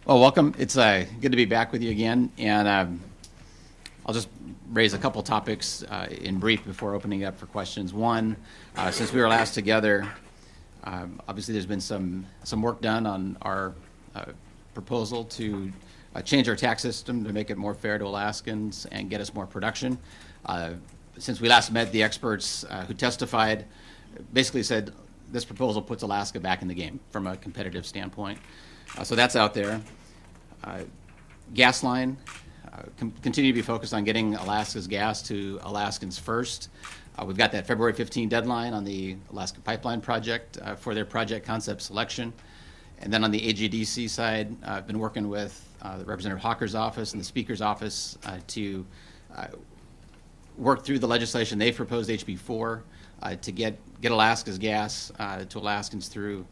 Well, welcome. It's good to be back with you again, and I'll just raise a couple topics in brief before opening up for questions. One, since we were last together, obviously there's been some work done on our proposal to change our tax system to make it more fair to Alaskans and get us more production. Since we last met, the experts who testified basically said this proposal puts Alaska back in the game from a competitive standpoint. So that's out there. Gas line, continue to be focused on getting Alaska's gas to Alaskans first. We've got that February 15 deadline on the Alaska Pipeline Project for their project concept selection. And then on the AGDC side, I've been working with the Representative Hawker's office and the Speaker's office to work through the legislation they've proposed, HB 4, to get Alaska's gas to Alaskans through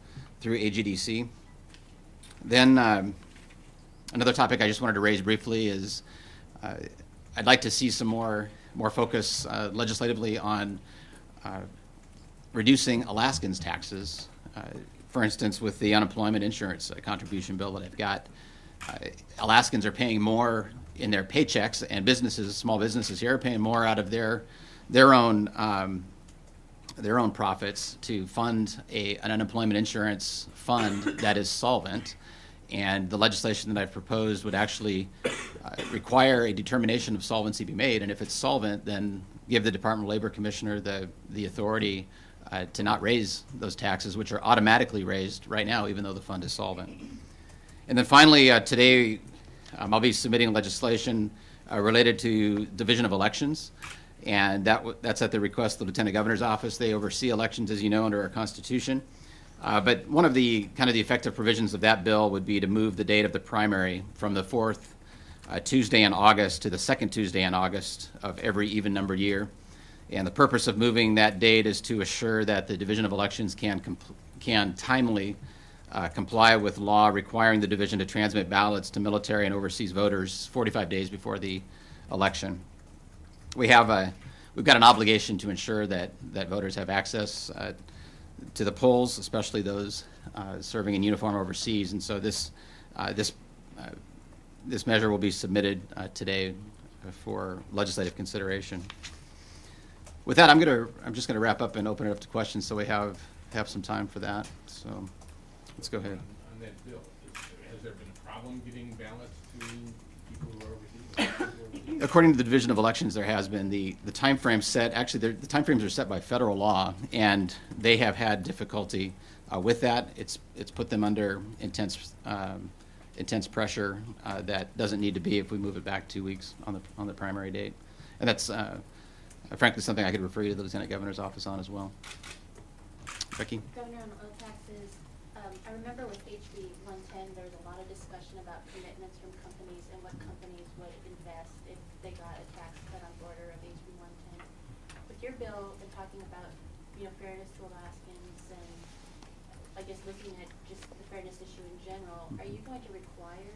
AGDC. Then another topic I just wanted to raise briefly is I'd like to see some more focus legislatively on reducing Alaskans' taxes. For instance, with the unemployment insurance contribution bill that I've got, Alaskans are paying more in their paychecks, and small businesses here, are paying more out of their own profits to fund an unemployment insurance fund that is solvent. And the legislation that I've proposed would actually require a determination of solvency be made, and if it's solvent, then give the Department of Labor Commissioner the authority to not raise those taxes, which are automatically raised right now, even though the fund is solvent. And then finally, today, I'll be submitting legislation related to division of elections, and that's at the request of the Lieutenant Governor's office. They oversee elections, as you know, under our Constitution. But one of the effective provisions of that bill would be to move the date of the primary from the fourth Tuesday in August to the second Tuesday in August of every even-numbered year. And the purpose of moving that date is to assure that the Division of Elections can timely comply with law requiring the division to transmit ballots to military and overseas voters 45 days before the election. We've got an obligation to ensure that voters have access to the polls, especially those serving in uniform overseas, and so this measure will be submitted today for legislative consideration. With that, I'm just gonna wrap up and open it up to questions, so we have some time for that. So let's go ahead. On that bill, has there been a problem getting ballots to people who are overseas? According to the Division of Elections, there has been the time frame set. Actually, the time frames are set by federal law, and they have had difficulty with that. It's put them under intense pressure that doesn't need to be if we move it back 2 weeks on the primary date, and that's frankly something I could refer you to the Lieutenant Governor's office on as well. Becky? Governor, on oil taxes, I remember with HB 110 there was a lot of discussion about commitments from companies and what companies would invest if they got a tax cut on border of HB 110. With your bill and talking about fairness to Alaskans and I guess looking at just the fairness issue in general, are you going to require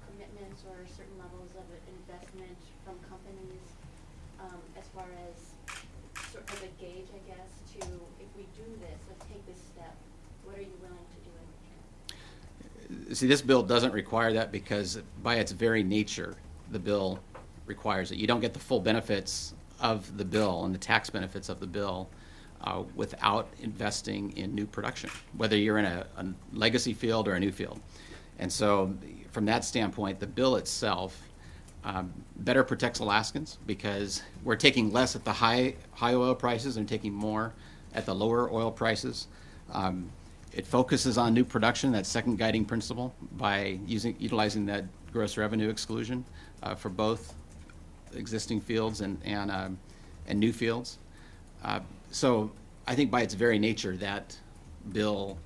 commitments or certain levels of investment from companies as far as sort of a gauge, I guess, to if we do this, let's take this step, what are you willing to do in return? See, this bill doesn't require that because by its very nature, the bill requires it. You don't get the full benefits of the bill and the tax benefits of the bill without investing in new production, whether you're in a legacy field or a new field. And so from that standpoint, the bill itself better protects Alaskans because we're taking less at the high oil prices and taking more at the lower oil prices. It focuses on new production, that second guiding principle, by utilizing that gross revenue exclusion for both existing fields and new fields. So I think by its very nature, that bill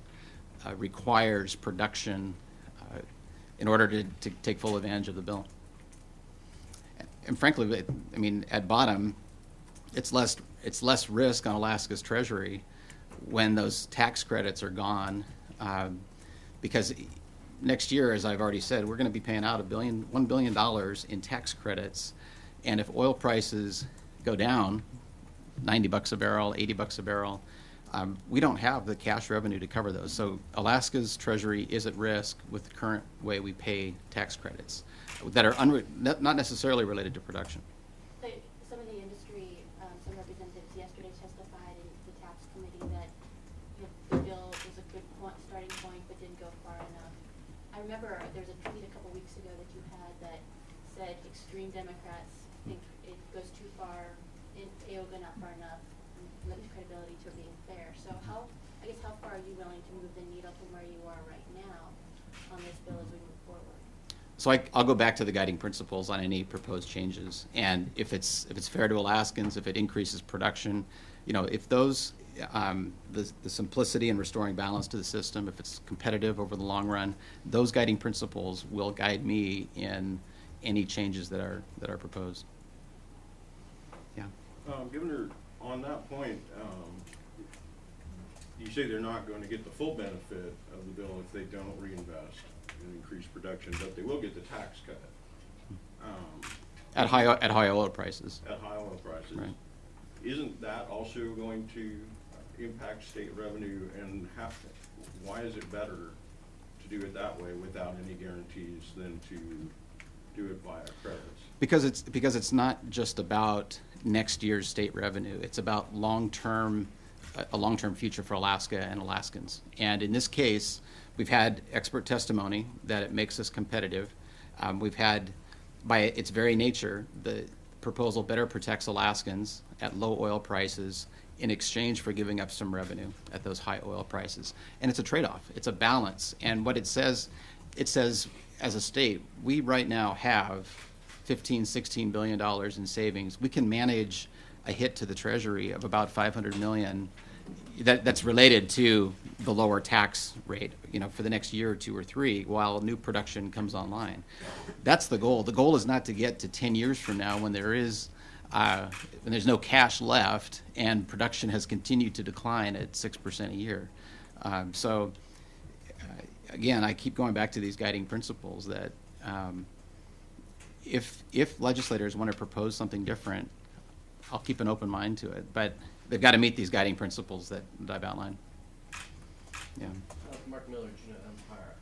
requires production in order to take full advantage of the bill. And frankly, I mean, at bottom, it's less risk on Alaska's Treasury when those tax credits are gone, because next year, as I've already said, we're going to be paying out $1 billion in tax credits, and if oil prices go down $90 a barrel, $80 a barrel, We don't have the cash revenue to cover those. So Alaska's treasury is at risk with the current way we pay tax credits that are not necessarily related to production. So some of the industry, some representatives yesterday testified in the tax committee that the bill was a good starting point but didn't go far enough. I remember there was a tweet a couple weeks ago that you had that said extreme Democrats think it goes too far, in AOGA not far enough, and lends credibility to being fair. So how far are you willing to move the needle from where you are right now on this bill as we move forward? So I'll go back to the guiding principles on any proposed changes, and if it's fair to Alaskans, if it increases production, if those the simplicity in restoring balance to the system, if it's competitive over the long run, those guiding principles will guide me in any changes that are proposed. Yeah. Governor, on that point, you say they're not going to get the full benefit of the bill if they don't reinvest in increased production, but they will get the tax cut. At high oil prices. At high oil prices. Right. Isn't that also going to impact state revenue, and why is it better to do it that way without any guarantees than to do it via credits? Because it's not just about next year's state revenue. It's about a long-term future for Alaska and Alaskans. And in this case, we've had expert testimony that it makes us competitive. We've had, by its very nature, the proposal better protects Alaskans at low oil prices in exchange for giving up some revenue at those high oil prices. And it's a trade-off. It's a balance. And what it says as a state, we right now have $15–16 billion in savings. We can manage a hit to the Treasury of about $500 million that's related to the lower tax rate, for the next year or two or three while new production comes online. That's the goal. The goal is not to get to 10 years from now when there's no cash left and production has continued to decline at 6% a year. Again, I keep going back to these guiding principles that if legislators want to propose something different, I'll keep an open mind to it. But they've got to meet these guiding principles that I've outlined. Yeah. Mark Miller, Juneau Empire.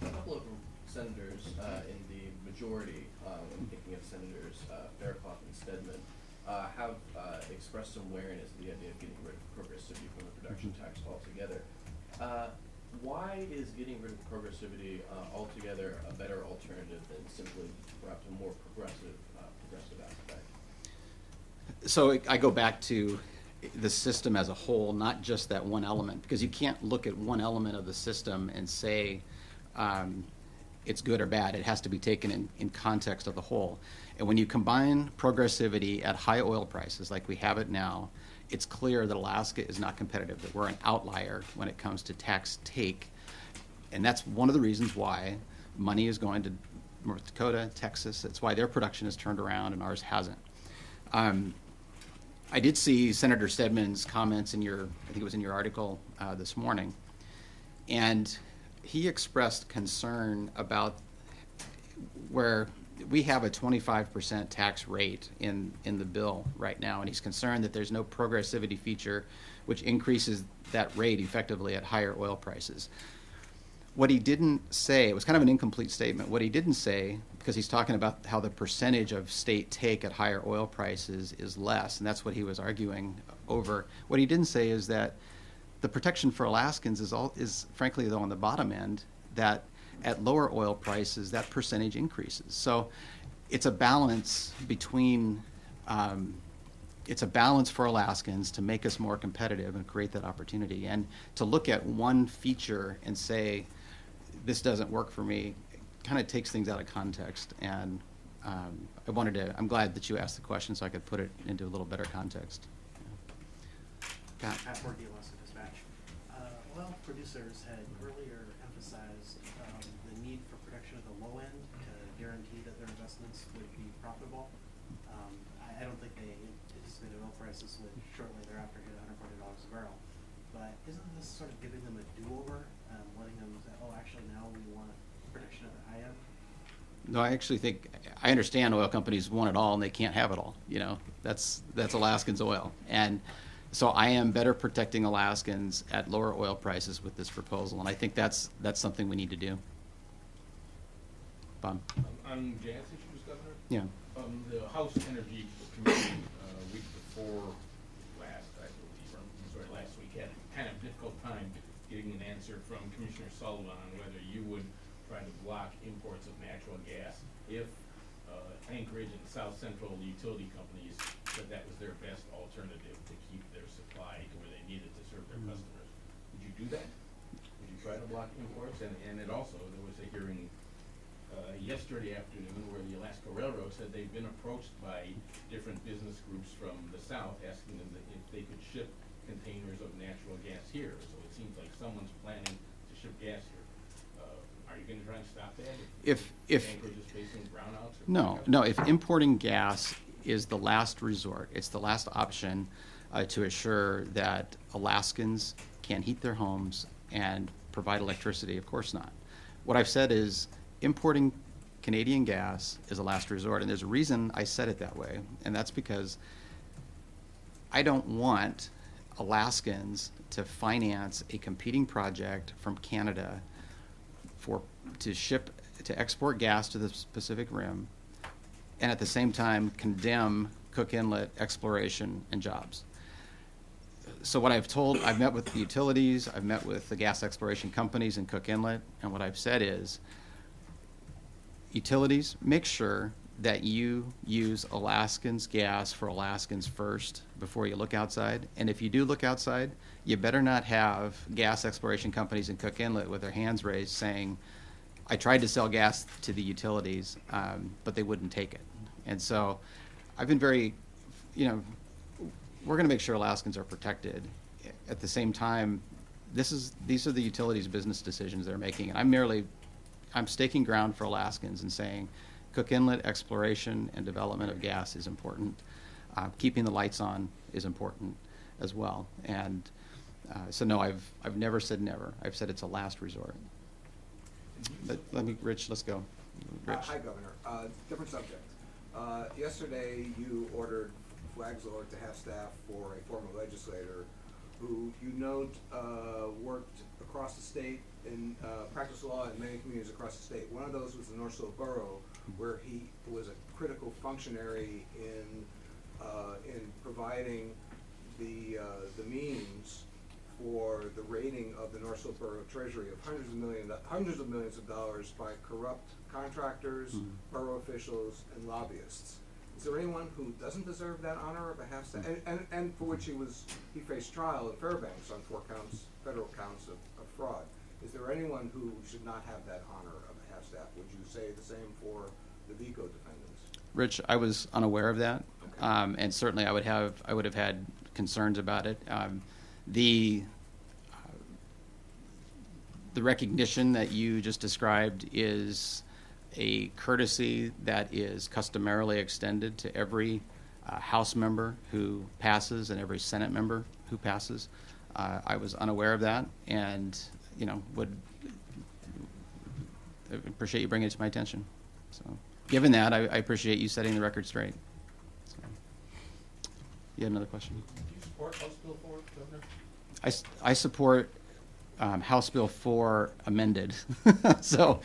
A couple of senators in the majority, when thinking of Senators Fairclough and Stedman, have expressed some wariness of the idea of getting rid of progressivity from the production tax altogether. Why is getting rid of progressivity altogether a better alternative than simply perhaps a more progressive aspect? So I go back to the system as a whole, not just that one element, because you can't look at one element of the system and say it's good or bad. It has to be taken in context of the whole. And when you combine progressivity at high oil prices like we have it now, it's clear that Alaska is not competitive, that we're an outlier when it comes to tax take. And that's one of the reasons why money is going to North Dakota, Texas. That's why their production has turned around and ours hasn't. I did see Senator Stedman's comments I think it was in your article this morning, and he expressed concern about where we have a 25% tax rate in the bill right now, and he's concerned that there's no progressivity feature which increases that rate effectively at higher oil prices. What he didn't say, it was kind of an incomplete statement, what he didn't say, because he's talking about how the percentage of state take at higher oil prices is less, and that's what he was arguing over. What he didn't say is that the protection for Alaskans is frankly, though, on the bottom end, that at lower oil prices, that percentage increases. So it's a balance between, it's a balance for Alaskans to make us more competitive and create that opportunity. And to look at one feature and say, this doesn't work for me, kind of takes things out of context. And I'm glad that you asked the question so I could put it into a little better context. Yeah. Pat Morgan, Alaska Dispatch. Oil producers had earlier emphasized the need for production at the low end to guarantee that their investments would be profitable. I don't think they anticipated oil prices would shortly thereafter hit $140 a barrel. But isn't this sort of giving them a do-over, letting them say, oh, actually now we want production at the high end? No, I actually think, I understand oil companies want it all and they can't have it all. That's Alaskans oil. And So I am better protecting Alaskans at lower oil prices with this proposal, and I think that's something we need to do. Bob? On gas issues, Governor? Yeah. The House Energy Committee, week before last, I believe, or sorry, last week, had kind of difficult time getting an answer from Commissioner Sullivan on whether you would try to block imports of natural gas if Anchorage and South Central utility companies said that was their best alternative to keep their supply to where they needed to serve their customers. Would you do that? Would you try to block imports? And it also, there was a hearing yesterday afternoon where the Alaska Railroad said they've been approached by different business groups from the South asking them if they could ship containers of natural gas here. So it seems like someone's planning to ship gas here. Are you going to try and stop that? If Anchorage is facing brownouts? Or No, blackouts? no, if importing gas is the last resort, it's the last option to assure that Alaskans can heat their homes and provide electricity, of course not. What I've said is importing Canadian gas is a last resort, and there's a reason I said it that way, and that's because I don't want Alaskans to finance a competing project from Canada to export gas to the Pacific Rim, and at the same time condemn Cook Inlet exploration and jobs. So what I've met with the utilities, I've met with the gas exploration companies in Cook Inlet, and what I've said is, utilities, make sure that you use Alaskans gas for Alaskans first before you look outside. And if you do look outside, you better not have gas exploration companies in Cook Inlet with their hands raised saying, I tried to sell gas to the utilities, but they wouldn't take it. And so I've been very, we're going to make sure Alaskans are protected. At the same time, these are the utilities' business decisions they're making. And I'm staking ground for Alaskans and saying Cook Inlet exploration and development of gas is important. Keeping the lights on is important as well. And so no, I've never said never. I've said it's a last resort. But Rich, let's go. Rich. Hi, Governor. Different subject. Yesterday, you ordered Flagzor to have staff for a former legislator who you note worked across the state in practice law in many communities across the state. One of those was the North Slope Borough, where he was a critical functionary in providing the means for the raiding of the North Slope Borough Treasury of hundreds of millions of dollars by corrupt contractors, borough officials, and lobbyists. Is there anyone who doesn't deserve that honor of a half staff, and for which he faced trial in Fairbanks on 4 counts, federal counts of fraud? Is there anyone who should not have that honor of a half staff? Would you say the same for the Vico defendants? Rich, I was unaware of that, Okay. and certainly I would have had concerns about it. The recognition that you just described is a courtesy that is customarily extended to every House member who passes and every Senate member who passes. I was unaware of that, and would appreciate you bringing it to my attention. So, given that, I appreciate you setting the record straight. So, you had another question? Do you support House Bill 4, Governor? I support House Bill 4 amended. So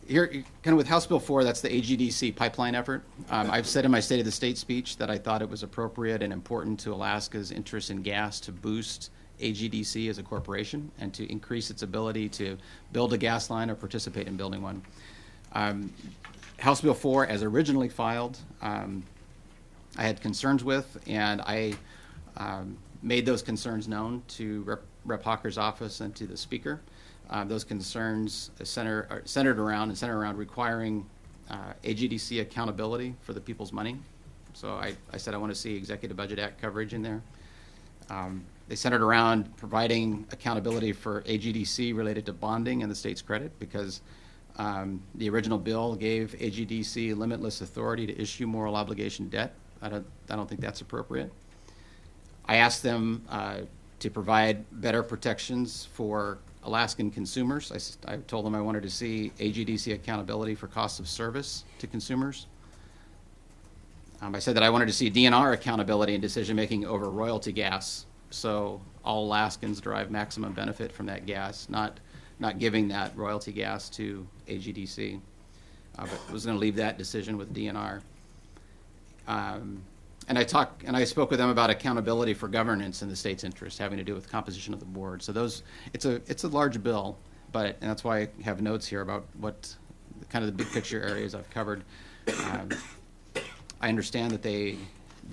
here, kind of with House Bill 4, that's the AGDC pipeline effort. I've said in my State of the State speech that I thought it was appropriate and important to Alaska's interest in gas to boost AGDC as a corporation and to increase its ability to build a gas line or participate in building one. House Bill 4, as originally filed, I had concerns with, and I made those concerns known to Rep. Hawker's office and to the Speaker. Those concerns centered around requiring AGDC accountability for the people's money. So I said I want to see Executive Budget Act coverage in there. They centered around providing accountability for AGDC related to bonding and the state's credit, because the original bill gave AGDC limitless authority to issue moral obligation debt. I don't think that's appropriate. I asked them to provide better protections for Alaskan consumers. I told them I wanted to see AGDC accountability for costs of service to consumers. I said that I wanted to see DNR accountability in decision-making over royalty gas. So all Alaskans derive maximum benefit from that gas, not giving that royalty gas to AGDC. But I was going to leave that decision with DNR. And I spoke with them about accountability for governance in the state's interest, having to do with composition of the board. So it's a large bill, and that's why I have notes here about what kind of the big picture areas I've covered. I understand that they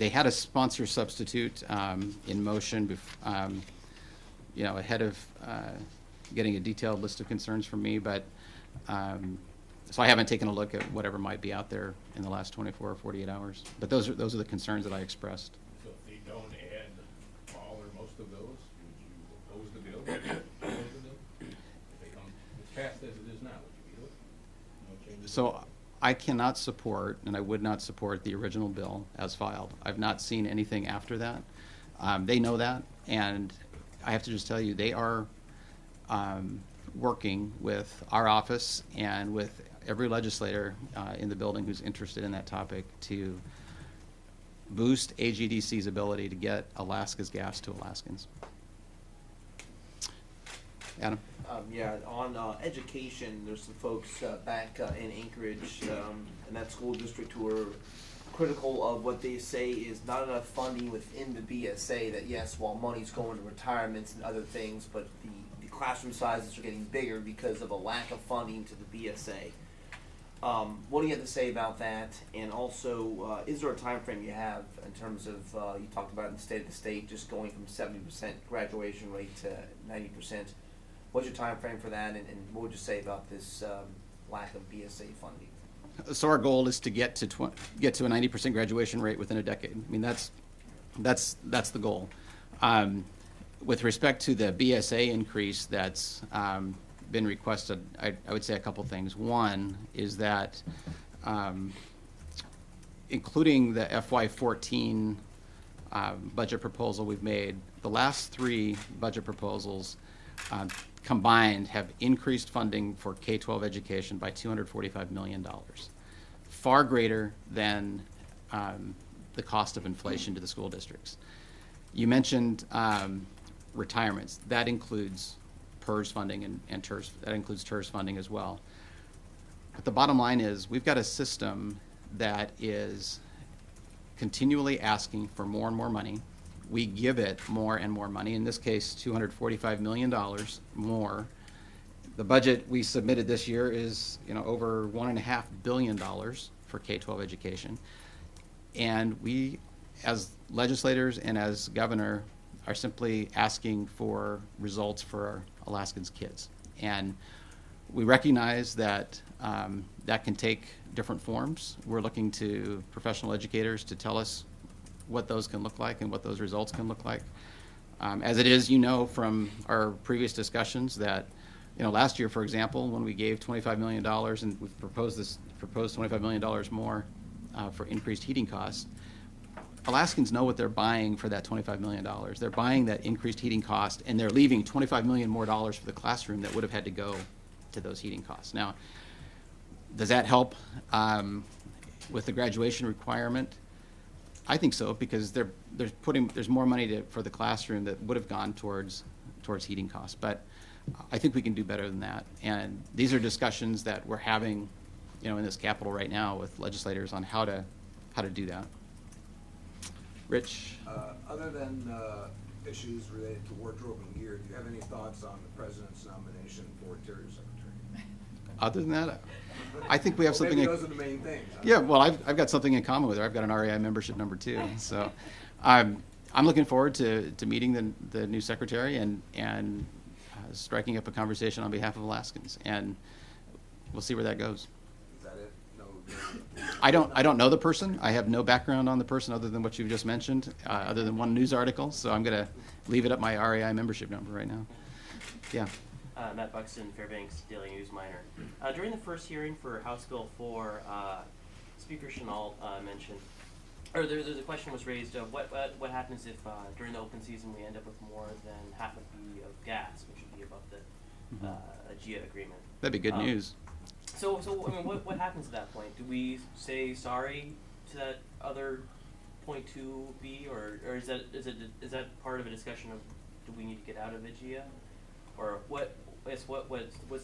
had a sponsor substitute in motion, ahead of getting a detailed list of concerns from me, but so I haven't taken a look at whatever might be out there in the last 24 or 48 hours. But those are the concerns that I expressed. So if they don't add all or most of those, would you oppose the bill? If they come as fast as it is now, would you veto it? No changes? So I cannot support, and I would not support the original bill as filed. I've not seen anything after that. They know that, and I have to just tell you, they are working with our office and with every legislator in the building who's interested in that topic to boost AGDC's ability to get Alaska's gas to Alaskans. Adam? On education, there's some folks back in Anchorage in that school district who are critical of what they say is not enough funding within the BSA, that yes, while money's going to retirements and other things, but the classroom sizes are getting bigger because of a lack of funding to the BSA. What do you have to say about that? And also, is there a time frame you have in terms of, you talked about in the state of the state just going from 70% graduation rate to 90%. What's your time frame for that, and what would you say about this lack of BSA funding? So our goal is to get to a 90% graduation rate within a decade. I mean, that's the goal. With respect to the BSA increase that's been requested, I would say a couple things. One is that including the FY14 budget proposal we've made, the last three budget proposals combined have increased funding for K-12 education by $245 million, far greater than the cost of inflation to the school districts. You mentioned retirements. That includes PERS funding and TERS. That includes TERS funding as well. But the bottom line is we've got a system that is continually asking for more and more money. We give it more and more money. In this case, $245 million more. The budget we submitted this year is over $1.5 billion for K-12 education. And we, as legislators and as governor, are simply asking for results for our Alaskans' kids. And we recognize that that can take different forms. We're looking to professional educators to tell us what those can look like and what those results can look like. As it is, from our previous discussions that, last year, for example, when we gave $25 million and we proposed $25 million more for increased heating costs, Alaskans know what they're buying for that $25 million. They're buying that increased heating cost, and they're leaving $25 million more for the classroom that would have had to go to those heating costs. Now, does that help with the graduation requirement? I think so, because there's more money for the classroom that would have gone towards heating costs. But I think we can do better than that. And these are discussions that we're having, in this Capitol right now with legislators on how to do that. Rich? Other than issues related to wardrobe and gear, do you have any thoughts on the president's nomination for Interior Secretary? Other than that, I think we have something. Maybe those are the main things. Yeah, well, I've got something in common with her. I've got an REI membership number 2, so I'm looking forward to meeting the new secretary and striking up a conversation on behalf of Alaskans, and we'll see where that goes. Is that it? No. I don't know the person. I have no background on the person other than what you've just mentioned, other than one news article. So I'm going to leave it at my REI membership number right now. Yeah. Matt Buxton, Fairbanks Daily News Miner. During the first hearing for House Bill 4, Speaker Chenault mentioned, or the question was raised of what happens if during the open season we end up with more than half a B of gas, which would be above the GIA agreement. That'd be good news. So I mean, what happens at that point? Do we say sorry? to that other point 2B, or is that part of a discussion of do we need to get out of IGEA, or what's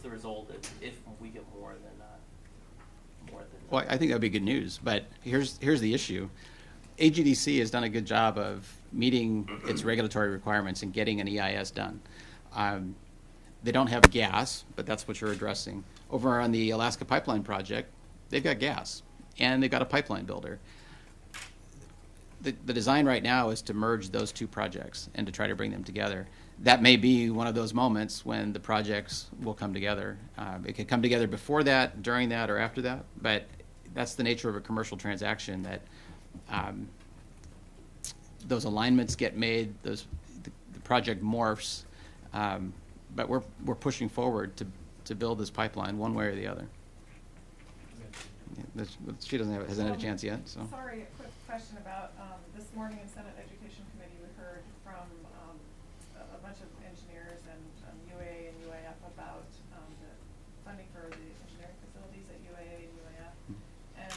the result if we get more than Well, I think that'd be good news, but here's the issue. AGDC has done a good job of meeting its regulatory requirements and getting an EIS done. They don't have gas, but that's what you're addressing. Over on the Alaska Pipeline Project, they've got gas, and they've got a pipeline builder. The design right now is to merge those two projects and to try to bring them together. That may be one of those moments when the projects will come together. It could come together before that, during that, or after that, but that's the nature of a commercial transaction, that those alignments get made, the project morphs, but we're pushing forward to build this pipeline one way or the other. She hasn't had a chance yet. So. Sorry, a quick question about this morning in Senate Education Committee, we heard from a bunch of engineers and UAA and UAF about the funding for the engineering facilities at UAA and UAF. And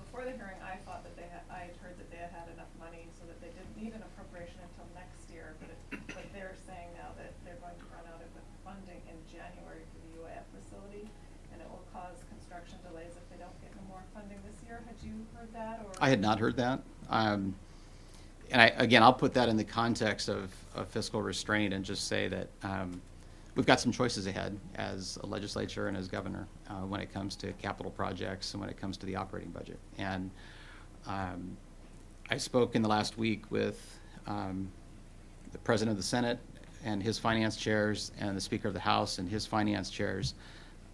before the hearing, I thought that I had heard that they had enough money so that they didn't need an appropriation until next year. But they're saying now that they're going to run out of funding in January for the UAF facility, and it will cause construction delays if they don't get more funding this year. Had you heard that? Or? I had not heard that. And I'll put that in the context of fiscal restraint and just say that we've got some choices ahead as a legislature and as governor when it comes to capital projects and when it comes to the operating budget. And I spoke in the last week with the president of the Senate and his finance chairs and the Speaker of the House and his finance chairs,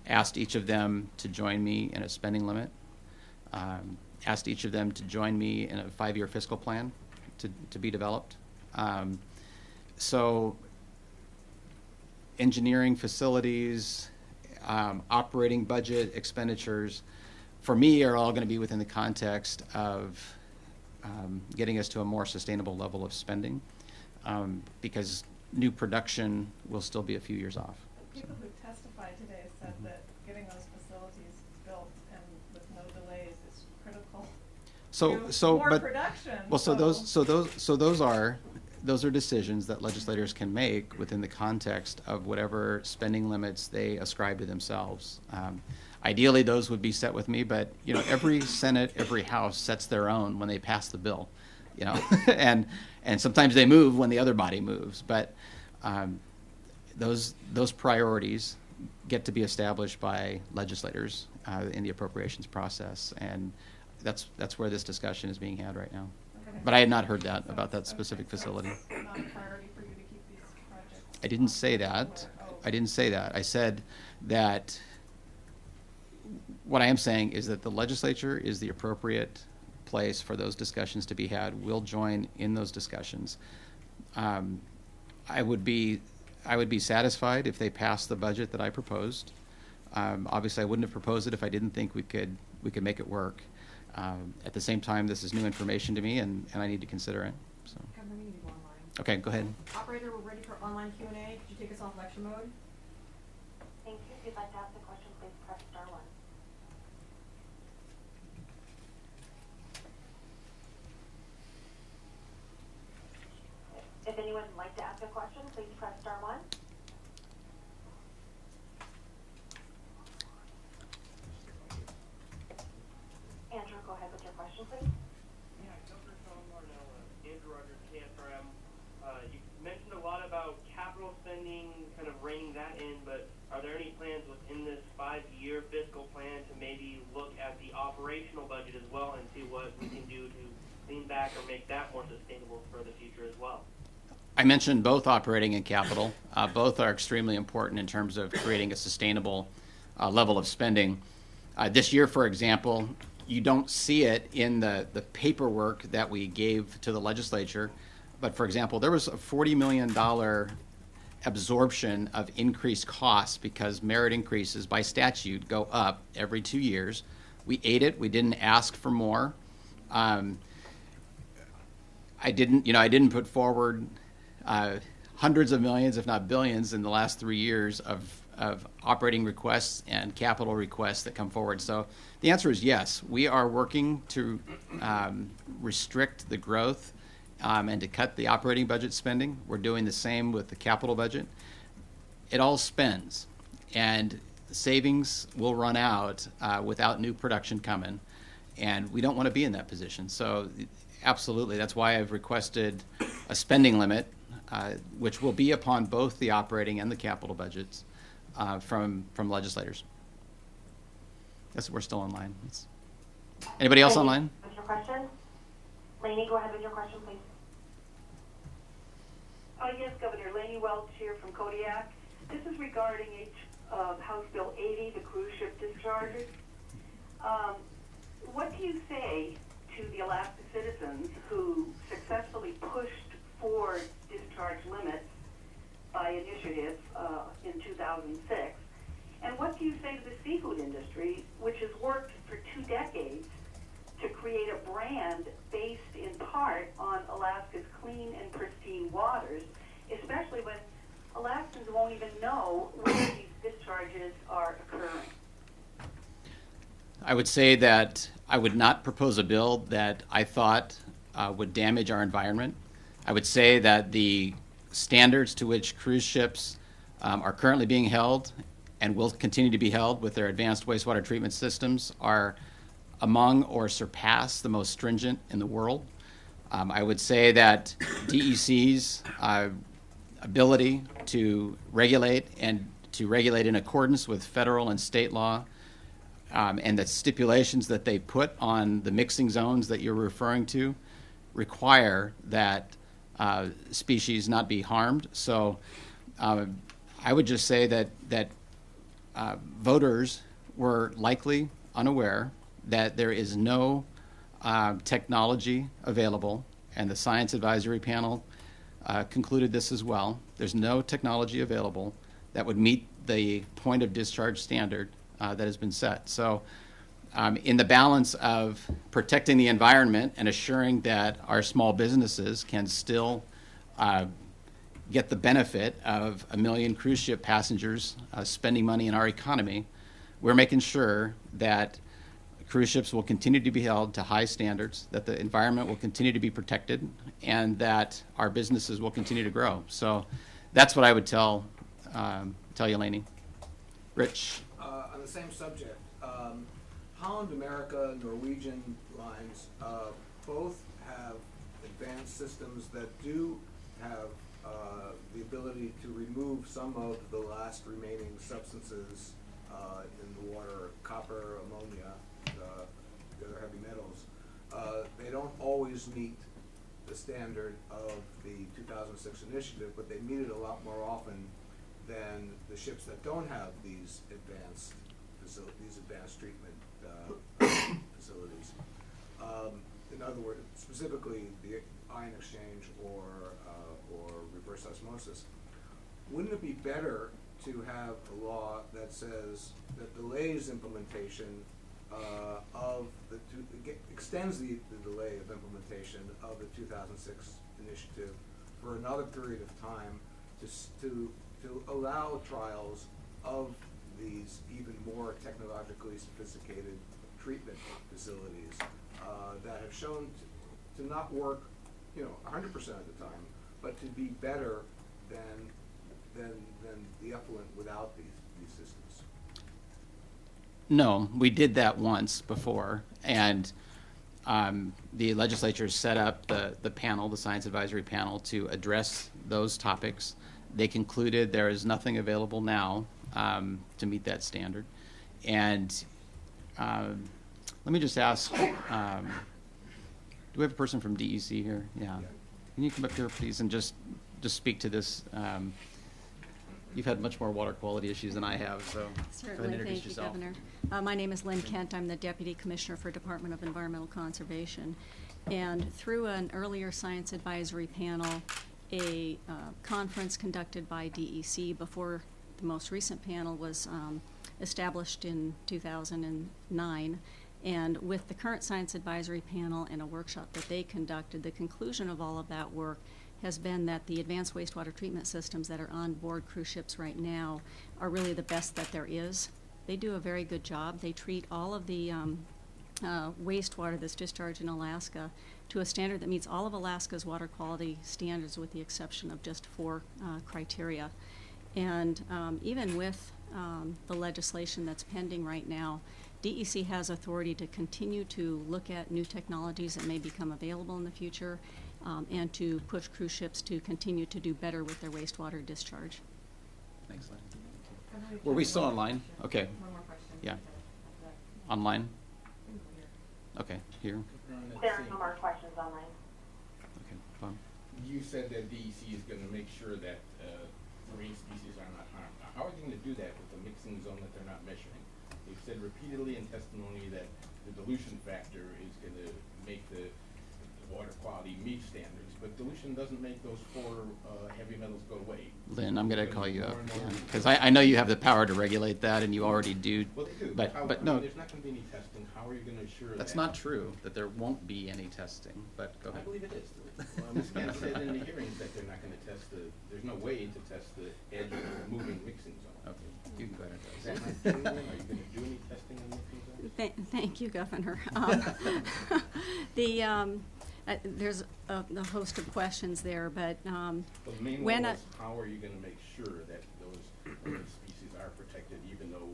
asked each of them to join me in a spending limit, asked each of them to join me in a 5-year fiscal plan to be developed. So engineering, facilities, operating budget, expenditures, for me, are all going to be within the context of getting us to a more sustainable level of spending, because new production will still be a few years off. People who testified today said that getting those facilities built and with no delays is critical. More production. Well, those are decisions that legislators can make within the context of whatever spending limits they ascribe to themselves. Ideally, those would be set with me, but every Senate, every House sets their own when they pass the bill, and sometimes they move when the other body moves. But those priorities get to be established by legislators in the appropriations process, and that's where this discussion is being had right now. Okay. But I had not heard that about that specific facility. Not a priority for you to keep these projects? I didn't say that. I didn't say that. I said that what I am saying is that the legislature is the appropriate place for those discussions to be had. We'll join in those discussions. I would be satisfied if they passed the budget that I proposed. Obviously, I wouldn't have proposed it if I didn't think we could make it work. At the same time, this is new information to me, and I need to consider it. So. Governor, we need to go online. Okay, go ahead. Operator, we're ready for online Q&A. Could you take us off lecture mode? Thank you. If you'd like to ask a question, please press star 1. If anyone would like to ask a question, please press star 1. Andrew, go ahead with your question, please. Yeah, Governor Sean Parnell, Andrew Rogers, KFRM. You mentioned a lot about capital spending, kind of reining that in, but are there any plans within this 5-year fiscal plan to maybe look at the operational budget as well and see what we can do to lean back or make that more sustainable for the future as well? I mentioned both operating and capital. Both are extremely important in terms of creating a sustainable level of spending. This year, for example, you don't see it in the paperwork that we gave to the legislature. But, for example, there was a $40 million absorption of increased costs because merit increases by statute go up every 2 years. We ate it. We didn't ask for more. I didn't put forward hundreds of millions, if not billions, in the last 3 years of of operating requests and capital requests that come forward. So the answer is yes. We are working to restrict the growth and to cut the operating budget spending. We're doing the same with the capital budget. It all spends, and savings will run out without new production coming, and we don't want to be in that position. So absolutely, that's why I've requested a spending limit, which will be upon both the operating and the capital budgets from legislators. Yes, we're still online. Anybody else online? With your question? Laney, go ahead with your question, please. Yes, Governor. Laney Welch here from Kodiak. This is regarding House Bill 80, the cruise ship discharges. What do you say to the Alaska citizens who successfully pushed for discharge limits by initiative in 2006? And what do you say to the seafood industry, which has worked for 2 decades to create a brand based in part on Alaska's clean and pristine waters, especially when Alaskans won't even know where these discharges are occurring? I would say that I would not propose a bill that I thought would damage our environment. I would say that the standards to which cruise ships are currently being held and will continue to be held with their advanced wastewater treatment systems are among or surpass the most stringent in the world. I would say that DEC's ability to regulate and to regulate in accordance with federal and state law and the stipulations that they put on the mixing zones that you're referring to require that species not be harmed. So I would just say that voters were likely unaware that there is no technology available, and the Science Advisory Panel concluded this as well. There's no technology available that would meet the point of discharge standard that has been set. So in the balance of protecting the environment and assuring that our small businesses can still get the benefit of 1 million cruise ship passengers spending money in our economy, we're making sure that cruise ships will continue to be held to high standards, that the environment will continue to be protected, and that our businesses will continue to grow. So that's what I would tell you, Laney. Rich? On the same subject, Holland America, Norwegian lines, both have advanced systems that do have the ability to remove some of the last remaining substances in the water, copper, ammonia, the other heavy metals. They don't always meet the standard of the 2006 initiative, but they meet it a lot more often than the ships that don't have these advanced treatment facilities. In other words, specifically the ion exchange or reverse osmosis. Wouldn't it be better to have a law that says that delays implementation extends the delay of implementation of the 2006 initiative for another period of time to allow trials of these even more technologically sophisticated treatment facilities that have shown to not work, 100% of the time, but to be better than the effluent without these systems? No, we did that once before, and the legislature set up the panel, the Science Advisory Panel, to address those topics. They concluded there is nothing available now to meet that standard. And let me just ask, do we have a person from DEC here? Yeah. Can you come up here, please, and just speak to this? You've had much more water quality issues than I have, so certainly. Thank you, Governor. My name is Lynn Kent. I'm the Deputy Commissioner for Department of Environmental Conservation. And through an earlier Science Advisory Panel, a conference conducted by DEC before the most recent panel was established in 2009. And with the current Science Advisory Panel and a workshop that they conducted, the conclusion of all of that work has been that the advanced wastewater treatment systems that are on board cruise ships right now are really the best that there is. They do a very good job. They treat all of the wastewater that's discharged in Alaska to a standard that meets all of Alaska's water quality standards with the exception of just 4 criteria. And even with the legislation that's pending right now, DEC has authority to continue to look at new technologies that may become available in the future and to push cruise ships to continue to do better with their wastewater discharge. Thanks, Lynn. Were we still online? Okay. One more question. Yeah. Online? Okay, here. There are no more questions online. Okay, Bob. You said that DEC is gonna make sure that marine species are not harmed. Now, how are they gonna do that with the mixing zone that they're not measuring? They've said repeatedly in testimony that the dilution factor is gonna make the water quality meet standards, but dilution doesn't make those 4 heavy metals go away. Lynn, I'm going to call you up, More and more. because I know you have the power to regulate that, and you already do. Well, they do, But how, no, there's not gonna be any testing. How are you gonna assure that? that's not true, that there won't be any testing, but go I ahead. believe it is. Well, Ms. Gant said in the hearings that they're not gonna test there's no way to test the edge of the moving mixing zone. Okay, you can go ahead. Is that not true, Lynn? Are you gonna do any testing on mixing zones? Thank you, Governor. There's a host of questions there, but Well, the main when one was, how are you gonna make sure that those marine species are protected, even though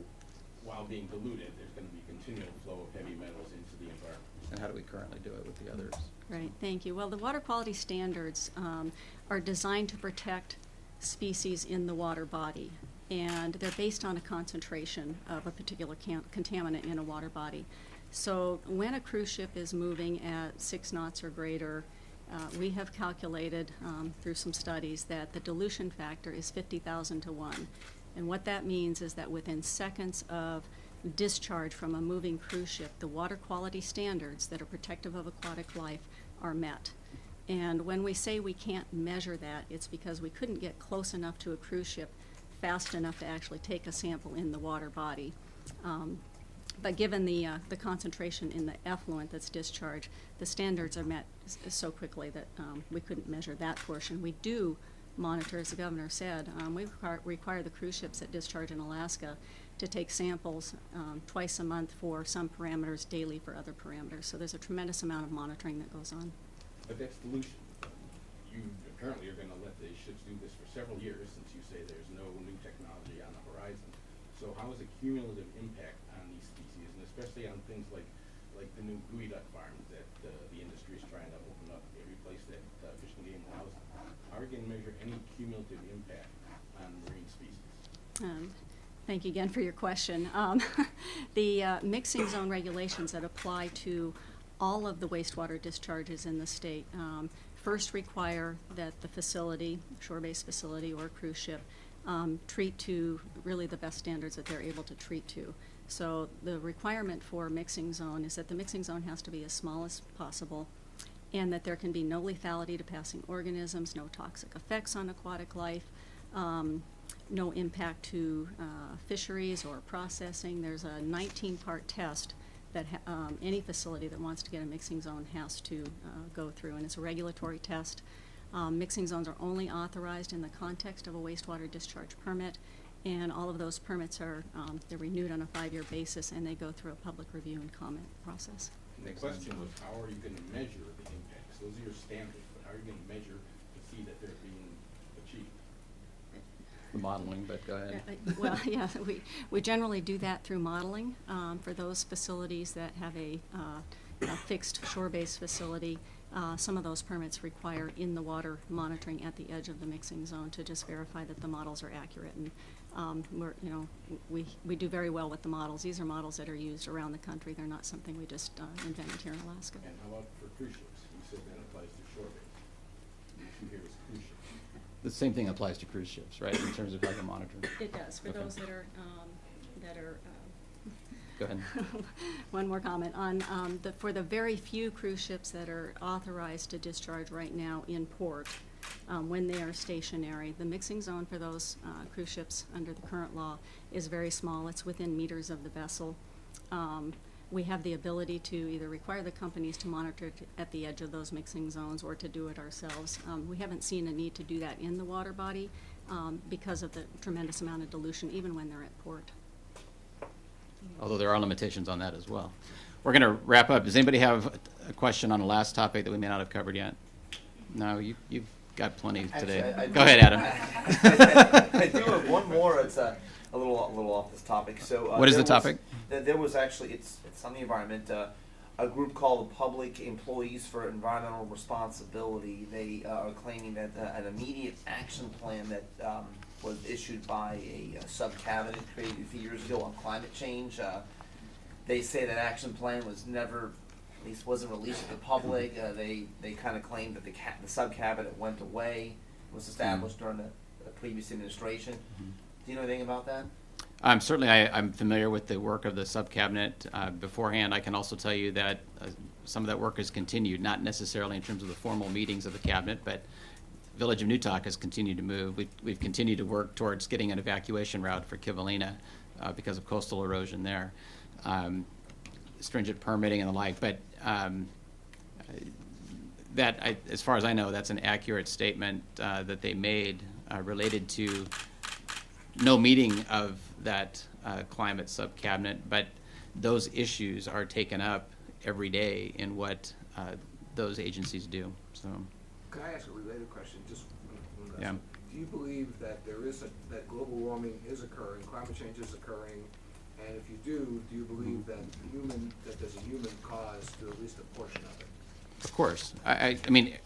while being diluted, there's gonna be continual flow of heavy metals into the environment? And how do we currently do it with the others? Right, thank you. Well, the water quality standards are designed to protect species in the water body, and they're based on a concentration of a particular contaminant in a water body. So when a cruise ship is moving at 6 knots or greater, we have calculated through some studies that the dilution factor is 50,000 to 1. And what that means is that within seconds of discharge from a moving cruise ship, the water quality standards that are protective of aquatic life are met. And when we say we can't measure that, it's because we couldn't get close enough to a cruise ship fast enough to actually take a sample in the water body. But given the concentration in the effluent that's discharged, the standards are met so quickly that we couldn't measure that portion. We do monitor, as the governor said, we require the cruise ships that discharge in Alaska to take samples twice a month for some parameters, daily for other parameters. So there's a tremendous amount of monitoring that goes on. But that's dilution. You apparently are gonna let the ships do this for several years, since you say there's no new technology on the horizon. So how is the cumulative impact on these species, and especially on things like the new gooey duck farms that the industry is trying to open up every place that Fish and Game allows them? How are you gonna measure any cumulative impact on marine species? Thank you again for your question. The mixing zone regulations that apply to all of the wastewater discharges in the state first require that the facility, shore-based facility or cruise ship, treat to really the best standards that they're able to treat to. So the requirement for mixing zone is that the mixing zone has to be as small as possible, and that there can be no lethality to passing organisms, no toxic effects on aquatic life, no impact to fisheries or processing. There's a 19-part test that any facility that wants to get a mixing zone has to go through, and it's a regulatory test. Mixing zones are only authorized in the context of a wastewater discharge permit, and all of those permits are they're renewed on a 5-year basis, and they go through a public review and comment process. And the question was, how are you gonna measure the impacts? Those are your standards, but how are you gonna measure to see that they're being achieved? The modeling, but go ahead. Well, yeah, we generally do that through modeling for those facilities that have a fixed shore-based facility. Some of those permits require in-the-water monitoring at the edge of the mixing zone to just verify that the models are accurate. And we do very well with the models. These are models that are used around the country. They're not something we just invented here in Alaska. And how about for cruise ships? You said that applies to shore-based. The issue here is cruise ships. The same thing applies to cruise ships, right, in terms of how you monitor? It does, for Okay. those that are Go ahead. One more comment on for the very few cruise ships that are authorized to discharge right now in port when they are stationary. The mixing zone for those cruise ships under the current law is very small. It's within meters of the vessel. we have the ability to either require the companies to monitor it at the edge of those mixing zones or to do it ourselves. We haven't seen a need to do that in the water body because of the tremendous amount of dilution, even when they're at port. Although there are limitations on that as well. We're going to wrap up. Does anybody have a question on the last topic that we may not have covered yet? No, you've got plenty today. Actually, Go ahead, Adam. I do have one more. It's a little off this topic. So what is the topic? There was actually it's on the environment. A group called the Public Employees for Environmental Responsibility. They are claiming that an immediate action plan that was issued by a sub-cabinet created a few years ago on climate change. They say that action plan was never, at least wasn't released to the public. They kind of claim that the sub-cabinet went away, was established during the previous administration. Do you know anything about that? Certainly, I'm familiar with the work of the sub-cabinet beforehand. I can also tell you that some of that work has continued, not necessarily in terms of the formal meetings of the cabinet, but Village of Newtok has continued to move. We've continued to work towards getting an evacuation route for Kivalina because of coastal erosion there. Stringent permitting and the like, but as far as I know, that's an accurate statement that they made related to no meeting of that climate sub-cabinet, but those issues are taken up every day in what those agencies do. So, Can I ask a related question? Just one last yeah. one. Do you believe that that global warming is occurring, climate change is occurring, and if you do you believe that there's a human cause to at least a portion of it? Of course. I mean,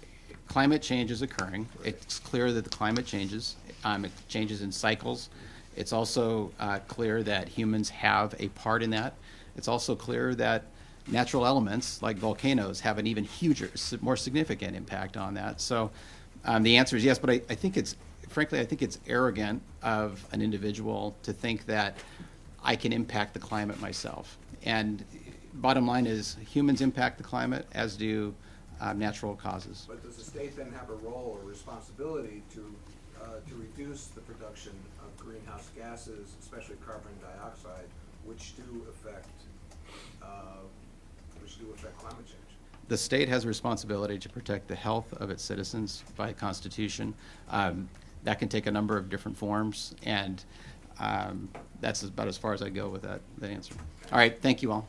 climate change is occurring. It's clear that the climate changes. It changes in cycles. It's also clear that humans have a part in that. It's also clear that natural elements like volcanoes have an even huger, more significant impact on that. So the answer is yes, but I think it's arrogant of an individual to think that I can impact the climate myself. And bottom line is humans impact the climate, as do natural causes. But does the state then have a role or responsibility to reduce the production of greenhouse gases, especially carbon dioxide, which do affect climate change? The state has a responsibility to protect the health of its citizens by Constitution. That can take a number of different forms, and that's about as far as I go with that answer. All right, thank you all.